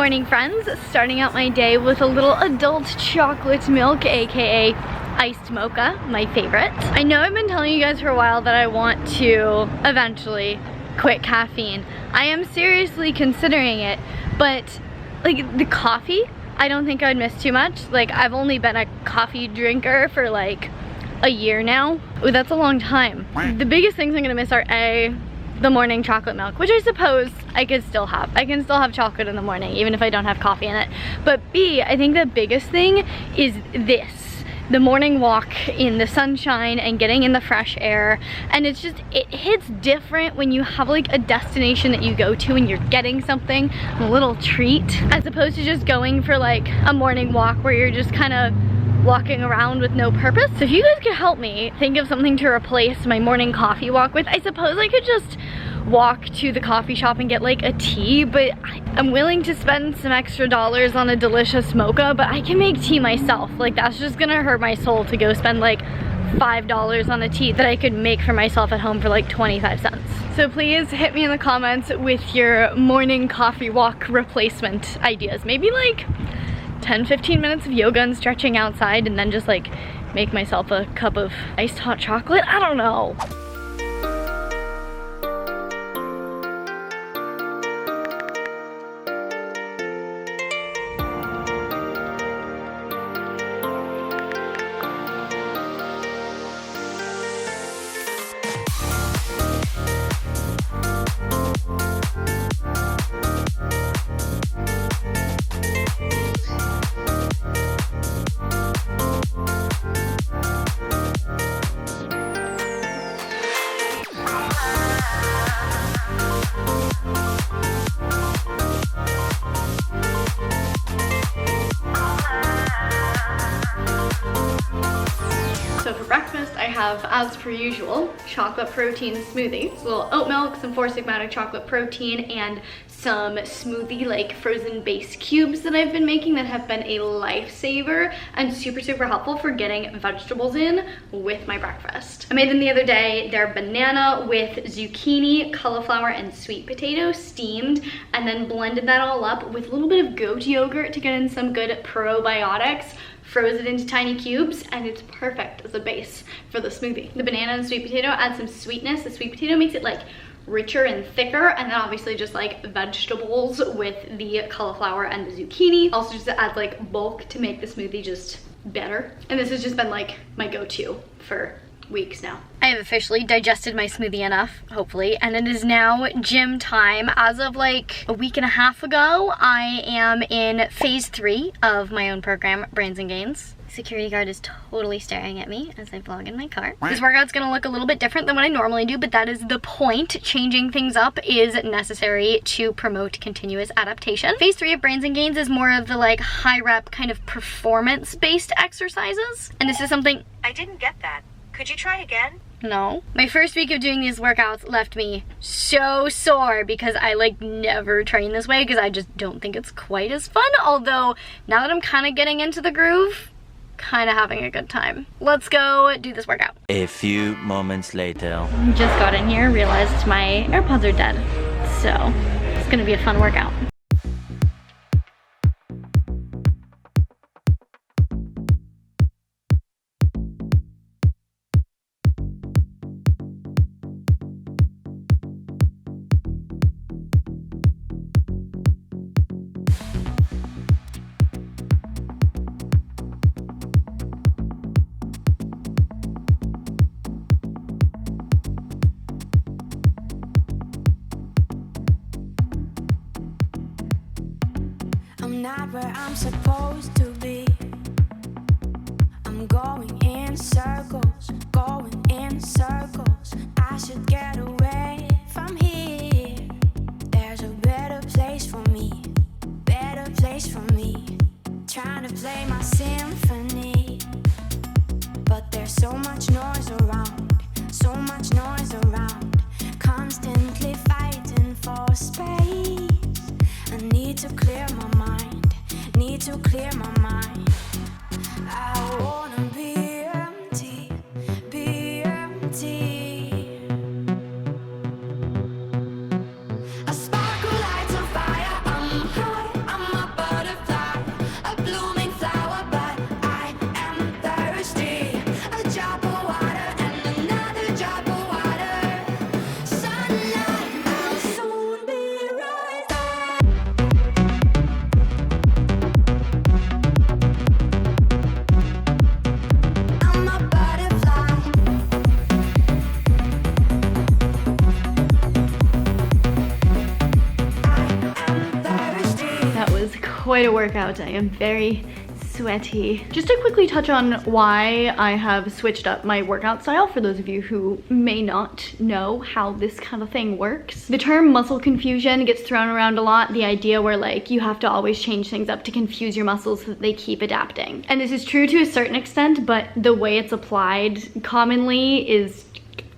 morning, friends. Starting out my day with a little adult chocolate milk, aka iced mocha, my favorite. I know I've been telling you guys for a while that I want to eventually quit caffeine. I am seriously considering it, but like the coffee, I don't think I would miss too much. Like, I've only been a coffee drinker for like a year now. Ooh, that's a long time. The biggest things I'm gonna miss are the morning chocolate milk, which I suppose I could still have. I can still have chocolate in the morning, even if I don't have coffee in it. But B, I think the biggest thing is this. The morning walk in the sunshine and getting in the fresh air. And it's just, it hits different when you have like a destination that you go to and you're getting something, a little treat, as opposed to just going for like a morning walk where you're just kind of walking around with no purpose. So if you guys could help me think of something to replace my morning coffee walk with, I suppose I could just walk to the coffee shop and get like a tea, but I'm willing to spend some extra dollars on a delicious mocha, but I can make tea myself. Like, that's just gonna hurt my soul to go spend like $5 on a tea that I could make for myself at home for like 25 cents. So please hit me in the comments with your morning coffee walk replacement ideas. Maybe like 10-15 minutes of yoga and stretching outside, and then just like make myself a cup of iced hot chocolate. I don't know. So for breakfast, I have, as per usual, chocolate protein smoothie. It's a little oat milk, some 4 SIGMATIC chocolate protein, and some smoothie like frozen base cubes that I've been making that have been a lifesaver and super helpful for getting vegetables in with my breakfast. I made them the other day. They're banana with zucchini, cauliflower, and sweet potato steamed, and then blended that all up with a little bit of goat yogurt to get in some good probiotics. Froze it into tiny cubes, and it's perfect as a base for the smoothie. The banana and sweet potato add some sweetness. The sweet potato makes it like richer and thicker, and then obviously just like vegetables with the cauliflower and the zucchini. Also just adds like bulk to make the smoothie just better. And this has just been like my go-to for weeks now. I have officially digested my smoothie enough, hopefully, and it is now gym time. As of like a week and a half ago, I am in phase 3 of my own program, Brains and Gains. Security guard is totally staring at me as I vlog in my car. This workout's gonna look a little bit different than what I normally do, but that is the point. Changing things up is necessary to promote continuous adaptation. Phase 3 of Brains and Gains is more of the like high rep kind of performance-based exercises. And this is something— I didn't get that. Could you try again? No. My first week of doing these workouts left me so sore because I like never train this way because I just don't think it's quite as fun. Although now that I'm kind of getting into the groove, kind of having a good time. Let's go do this workout. A few moments later. Just got in here, realized my AirPods are dead. So it's gonna be a fun workout. I'm not where I'm supposed to be. I'm going in circles, going in circles. I should get away from here. There's a better place for me, better place for me. Trying to play my symphony, but there's so much noise around, so much noise around. Constantly fighting for space. I need to clear my mind, need to clear my mind. I wanna be empty, be empty. A sparkle lights a fire, I'm high, I'm quite a workout. I am very sweaty. Just to quickly touch on why I have switched up my workout style for those of you who may not know how this kind of thing works. The term muscle confusion gets thrown around a lot, the idea where like you have to always change things up to confuse your muscles so that they keep adapting. And this is true to a certain extent, but the way it's applied commonly is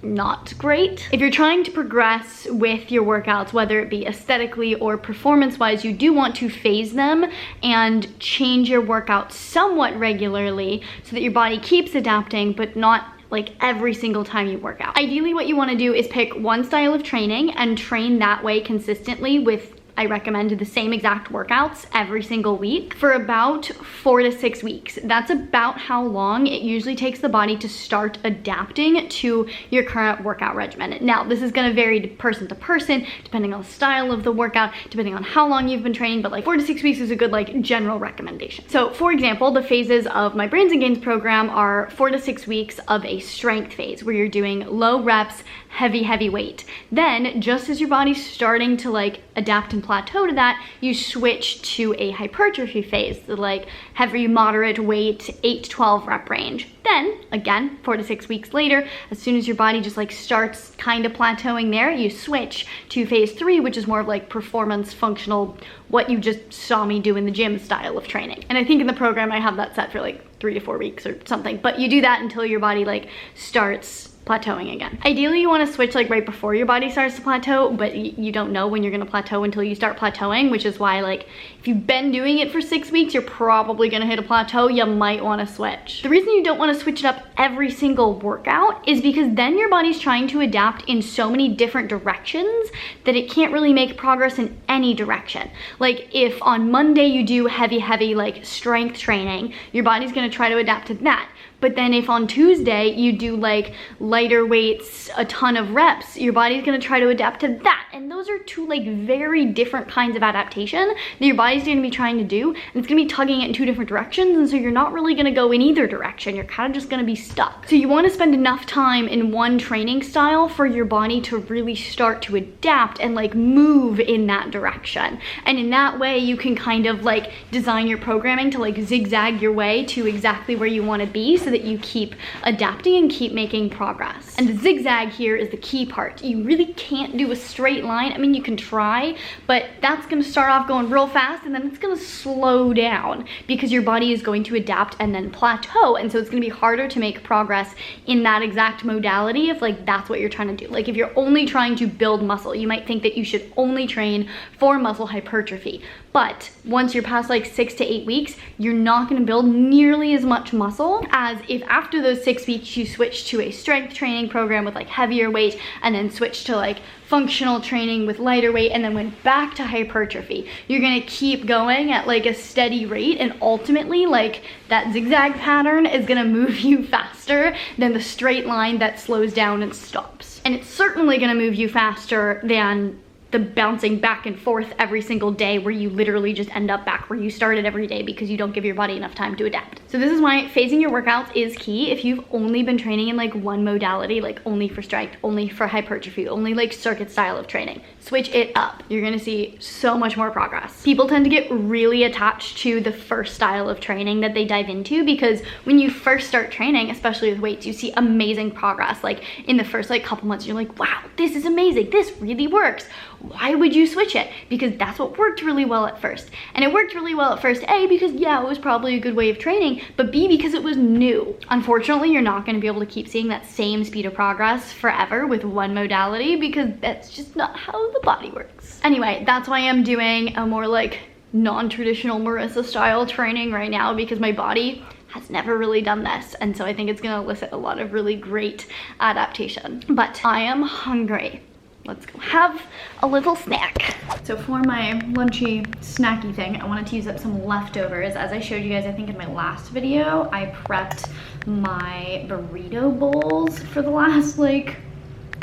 not great. If you're trying to progress with your workouts, whether it be aesthetically or performance-wise, you do want to phase them and change your workout somewhat regularly so that your body keeps adapting, but not like every single time you work out. Ideally, what you want to do is pick one style of training and train that way consistently with, I recommend, the same exact workouts every single week for about 4 to 6 weeks. That's about how long it usually takes the body to start adapting to your current workout regimen. Now, this is gonna vary person to person, depending on the style of the workout, depending on how long you've been training, but like 4 to 6 weeks is a good like general recommendation. So for example, the phases of my Brains and Gains program are 4 to 6 weeks of a strength phase where you're doing low reps, heavy weight. Then just as your body's starting to like adapt and plateau to that, you switch to a hypertrophy phase, the like heavy moderate weight 8 to 12 rep range. Then again, 4 to 6 weeks later, as soon as your body just like starts kind of plateauing there, you switch to phase 3, which is more of like performance functional, what you just saw me do in the gym style of training. And I think in the program I have that set for like 3 to 4 weeks or something, but you do that until your body like starts plateauing again. Ideally, you want to switch like right before your body starts to plateau, but you don't know when you're going to plateau until you start plateauing, which is why like if you've been doing it for 6 weeks, you're probably going to hit a plateau. You might want to switch. The reason you don't want to switch it up every single workout is because then your body's trying to adapt in so many different directions that it can't really make progress in any direction. Like if on Monday you do heavy like strength training, your body's going to try to adapt to that. But then if on Tuesday you do like lighter weights, a ton of reps, your body's gonna try to adapt to that. And those are two like very different kinds of adaptation that your body's gonna be trying to do. And it's gonna be tugging it in 2 different directions. And so you're not really gonna go in either direction. You're kind of just gonna be stuck. So you wanna spend enough time in one training style for your body to really start to adapt and like move in that direction. And in that way, you can kind of like design your programming to like zigzag your way to exactly where you wanna be, so that you keep adapting and keep making progress. And the zigzag here is the key part. You really can't do a straight line. I mean, you can try, but that's gonna start off going real fast and then it's gonna slow down because your body is going to adapt and then plateau. And so it's gonna be harder to make progress in that exact modality if like that's what you're trying to do. Like if you're only trying to build muscle, you might think that you should only train for muscle hypertrophy. But once you're past like 6 to 8 weeks, you're not gonna build nearly as much muscle as if after those 6 weeks you switch to a strength training program with like heavier weight and then switch to like functional training with lighter weight and then went back to hypertrophy. You're gonna keep going at like a steady rate, and ultimately like that zigzag pattern is gonna move you faster than the straight line that slows down and stops. And it's certainly gonna move you faster than the bouncing back and forth every single day where you literally just end up back where you started every day because you don't give your body enough time to adapt. So this is why phasing your workouts is key. If you've only been training in like one modality, like only for strength, only for hypertrophy, only like circuit style of training, switch it up. You're gonna see so much more progress. People tend to get really attached to the first style of training that they dive into because when you first start training, especially with weights, you see amazing progress. Like in the first like couple months, you're like, wow, this is amazing. This really works. Why would you switch it? Because that's what worked really well at first. And it worked really well at first, A, because yeah, it was probably a good way of training, but B, because it was new. Unfortunately, you're not gonna be able to keep seeing that same speed of progress forever with one modality because that's just not how the body works. Anyway, that's why I'm doing a more like non-traditional Marissa style training right now because my body has never really done this. And so I think it's gonna elicit a lot of really great adaptation. But I am hungry. Let's go have a little snack. So for my lunchy snacky thing, I wanted to use up some leftovers. As I showed you guys, I think in my last video, I prepped my burrito bowls for the last like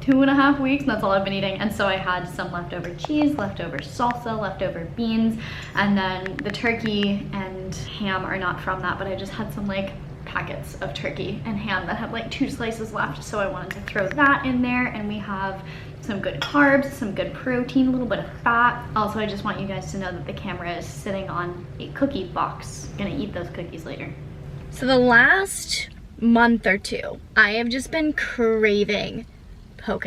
2.5 weeks, and that's all I've been eating. And so I had some leftover cheese, leftover salsa, leftover beans, and then the turkey and ham are not from that, but I just had some like packets of turkey and ham that have like 2 slices left, so I wanted to throw that in there. And we have some good carbs, some good protein, a little bit of fat. Also, I just want you guys to know that the camera is sitting on a cookie box. I'm gonna eat those cookies later. So the last month or two, I have just been craving poke.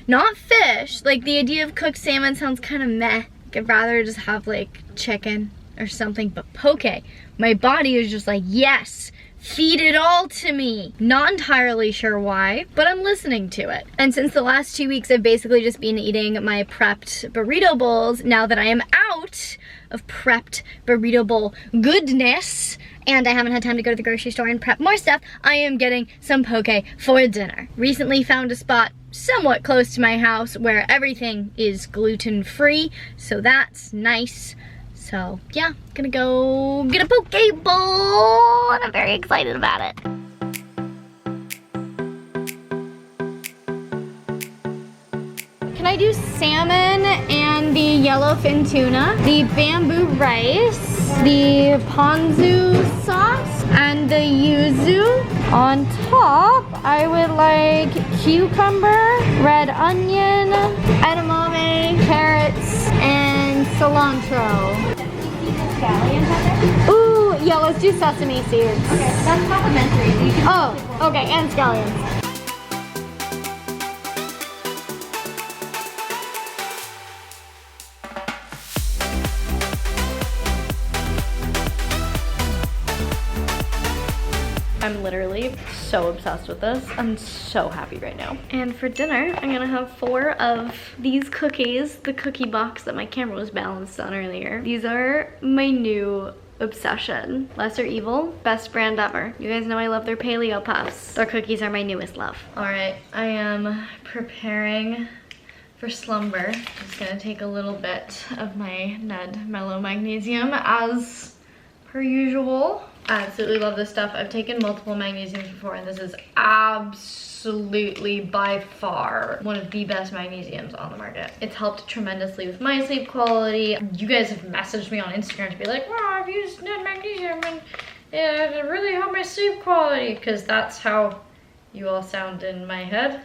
Not fish. Like, the idea of cooked salmon sounds kind of meh. I'd rather just have like chicken or something, but poke. My body is just like, yes, feed it all to me. Not entirely sure why, but I'm listening to it. And since the last 2 weeks, I've basically just been eating my prepped burrito bowls. Now that I am out of prepped burrito bowl goodness, and I haven't had time to go to the grocery store and prep more stuff, I am getting some poke for dinner. Recently found a spot somewhat close to my house where everything is gluten-free, so that's nice. So yeah, gonna go get a poke bowl, and I'm very excited about it. Can I do salmon and the yellowfin tuna, the bamboo rice, the ponzu sauce, and the yuzu? On top, I would like cucumber, red onion, edamame, carrots, and cilantro. Ooh, yeah, let's do sesame seeds. Okay, that's complimentary. So you can Oh, okay, and scallions. I'm literally so obsessed with this. I'm so happy right now. And for dinner, I'm gonna have 4 of these cookies, the cookie box that my camera was balanced on earlier. These are my new obsession. Lesser Evil, best brand ever. You guys know I love their paleo puffs. Their cookies are my newest love. All right, I am preparing for slumber. Just gonna take a little bit of my Ned Mellow Magnesium as per usual. I absolutely love this stuff. I've taken multiple magnesiums before, and this is absolutely by far one of the best magnesiums on the market. It's helped tremendously with my sleep quality. You guys have messaged me on Instagram to be like, wow, I've used Ned Magnesium and it really helped my sleep quality, because that's how you all sound in my head.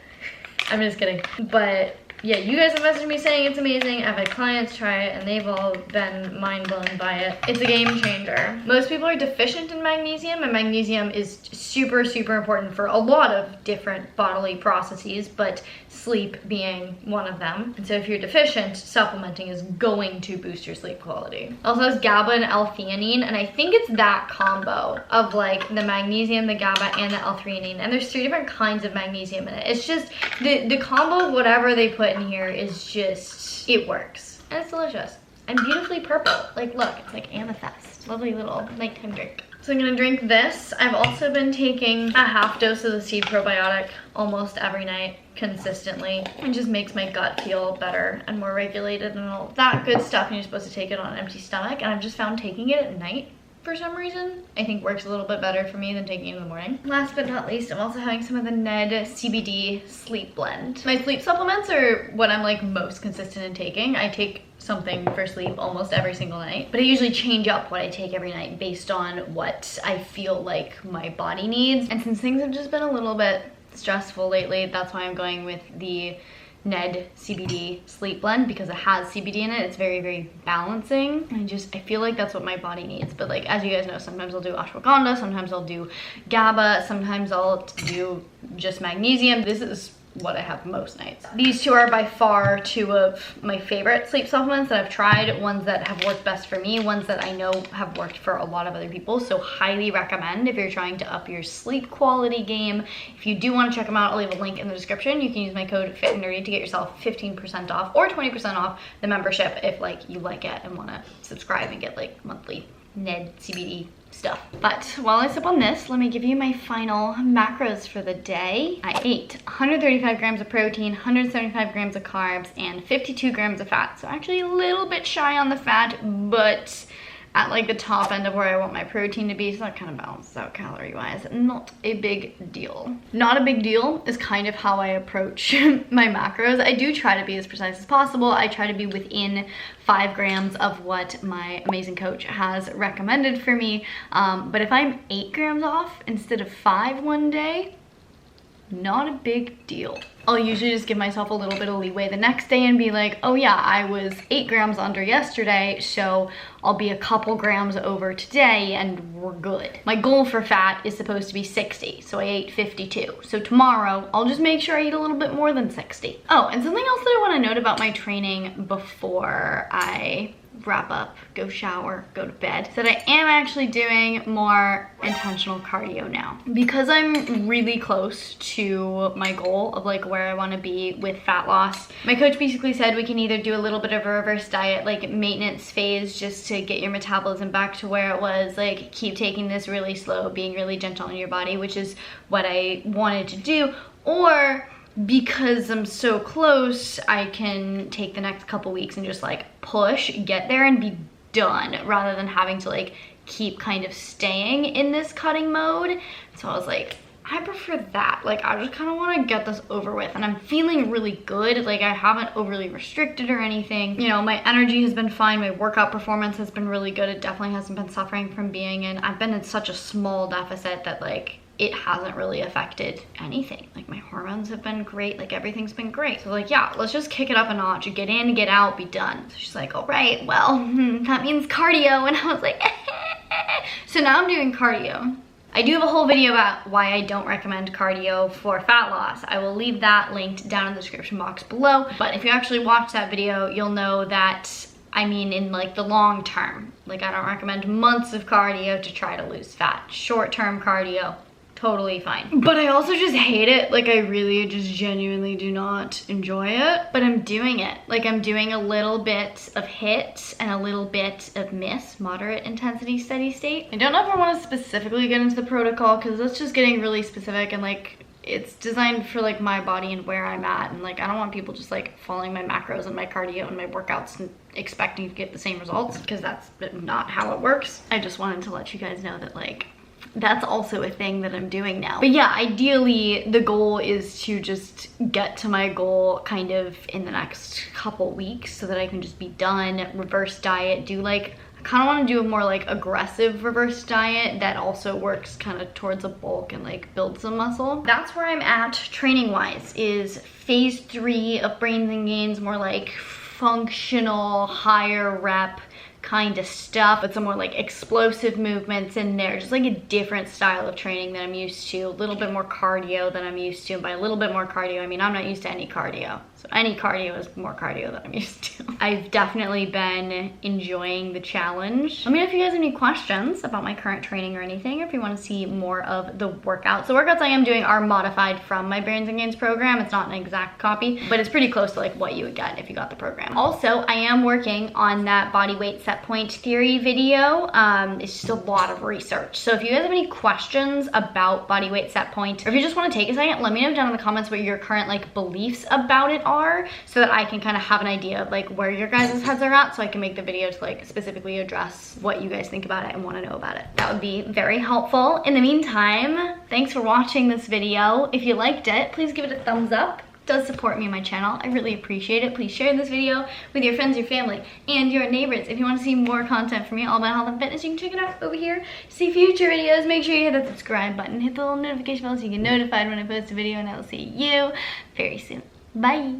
I'm just kidding. But yeah, you guys have messaged me saying it's amazing. I've had clients try it and they've all been mind blown by it. It's a game changer. Most people are deficient in magnesium, and magnesium is super, super important for a lot of different bodily processes, but sleep being one of them. And so if you're deficient, supplementing is going to boost your sleep quality. It also has GABA and L-theanine, and I think it's that combo of like the magnesium, the GABA, and the L-theanine. And there's 3 different kinds of magnesium in it. It's just the combo of whatever they put in here is just, it works. And it's delicious. And beautifully purple. Like, look, it's like amethyst. Lovely little nighttime drink. So I'm gonna drink this. I've also been taking a half dose of the seed probiotic almost every night consistently. It just makes my gut feel better and more regulated and all that good stuff. And you're supposed to take it on an empty stomach. And I've just found taking it at night, for some reason, I think works a little bit better for me than taking it in the morning. Last but not least, I'm also having some of the Ned CBD Sleep Blend. My sleep supplements are what I'm like most consistent in taking. I take something for sleep almost every single night, but I usually change up what I take every night based on what I feel like my body needs. And since things have just been a little bit stressful lately, that's why I'm going with the Ned CBD Sleep Blend, because it has CBD in it. It's very, very balancing. I feel like that's what my body needs. But like, as you guys know, sometimes I'll do ashwagandha, sometimes I'll do GABA, sometimes I'll do just magnesium. This is what I have most nights. These 2 are by far 2 of my favorite sleep supplements that I've tried, ones that have worked best for me, ones that I know have worked for a lot of other people. So highly recommend if you're trying to up your sleep quality game. If you do want to check them out, I'll leave a link in the description. You can use my code FitAndNerdy to get yourself 15% off or 20% off the membership if like you like it and want to subscribe and get like monthly Ned CBD stuff. But while I sip on this, let me give you my final macros for the day. I ate 135 grams of protein, 175 grams of carbs, and 52 grams of fat. So actually a little bit shy on the fat, but at like the top end of where I want my protein to be, so that kind of balances out calorie-wise. Not a big deal. Not a big deal is kind of how I approach my macros. I do try to be as precise as possible. I try to be within 5 grams of what my amazing coach has recommended for me. But if I'm 8 grams off instead of 5 one day, not a big deal. I'll usually just give myself a little bit of leeway the next day and be like, oh yeah, I was 8 grams under yesterday, so I'll be a couple grams over today and we're good. My goal for fat is supposed to be 60, so I ate 52. So tomorrow, I'll just make sure I eat a little bit more than 60. Oh, and something else that I want to note about my training before I wrap up, go shower, go to bed, is that I am actually doing more intentional cardio now. Because I'm really close to my goal of like where I want to be with fat loss, my coach basically said we can either do a little bit of a reverse diet, like maintenance phase, just to get your metabolism back to where it was, like keep taking this really slow, being really gentle on your body, which is what I wanted to do, or because I'm so close, I can take the next couple weeks and just like push, get there and be done, rather than having to like keep kind of staying in this cutting mode. So I was like, I prefer that. Like, I just kind of want to get this over with, and I'm feeling really good. Like, I haven't overly restricted or anything. You know, my energy has been fine. My workout performance has been really good. It definitely hasn't been suffering from being in. I've been in such a small deficit that like it hasn't really affected anything. Like, my hormones have been great, like everything's been great. So like, yeah, let's just kick it up a notch, get in, get out, be done. So she's like, all right, well, that means cardio. And I was like, so now I'm doing cardio. I do have a whole video about why I don't recommend cardio for fat loss. I will leave that linked down in the description box below. But if you actually watch that video, you'll know that I mean in like the long term. Like, I don't recommend months of cardio to try to lose fat. Short-term cardio, totally fine. But I also just hate it. Like, I really just genuinely do not enjoy it, but I'm doing it. Like, I'm doing a little bit of HIIT and a little bit of MISS, moderate intensity steady state. I don't know if I want to specifically get into the protocol because that's just getting really specific, and like it's designed for like my body and where I'm at, and like I don't want people just like following my macros and my cardio and my workouts and expecting to get the same results, because that's not how it works. I just wanted to let you guys know that like that's also a thing that I'm doing now. But yeah, ideally the goal is to just get to my goal kind of in the next couple weeks so that I can just be done, reverse diet, do like, I kind of want to do a more like aggressive reverse diet that also works kind of towards a bulk and like build some muscle. That's where I'm at training wise, is phase 3 of Brains and Gains, more like functional, higher rep kind of stuff, but some more like explosive movements in there, just like a different style of training than I'm used to, a little bit more cardio than I'm used to. And by a little bit more cardio, I mean I'm not used to any cardio, so any cardio is more cardio than I'm used to. I've definitely been enjoying the challenge. Let me know if you guys have any questions about my current training or anything, or if you want to see more of the workouts. The workouts I am doing are modified from my Brains and Gains program. It's not an exact copy, but it's pretty close to like what you would get if you got the program. Also, I am working on that body weight set point theory video. It's just a lot of research. So if you guys have any questions about body weight set point, or if you just want to take a second, let me know down in the comments what your current like beliefs about it are, so that I can kind of have an idea of like where your guys' heads are at, so I can make the video to like specifically address what you guys think about it and want to know about it. That would be very helpful. In the meantime, thanks for watching this video. If you liked it, please give it a thumbs up. Does support me and my channel. I really appreciate it. Please share this video with your friends, your family, and your neighbors. If you want to see more content from me all about health and fitness, you can check it out over here. See future videos. Make sure you hit that subscribe button, hit the little notification bell so you get notified when I post a video, and I will see you very soon. Bye.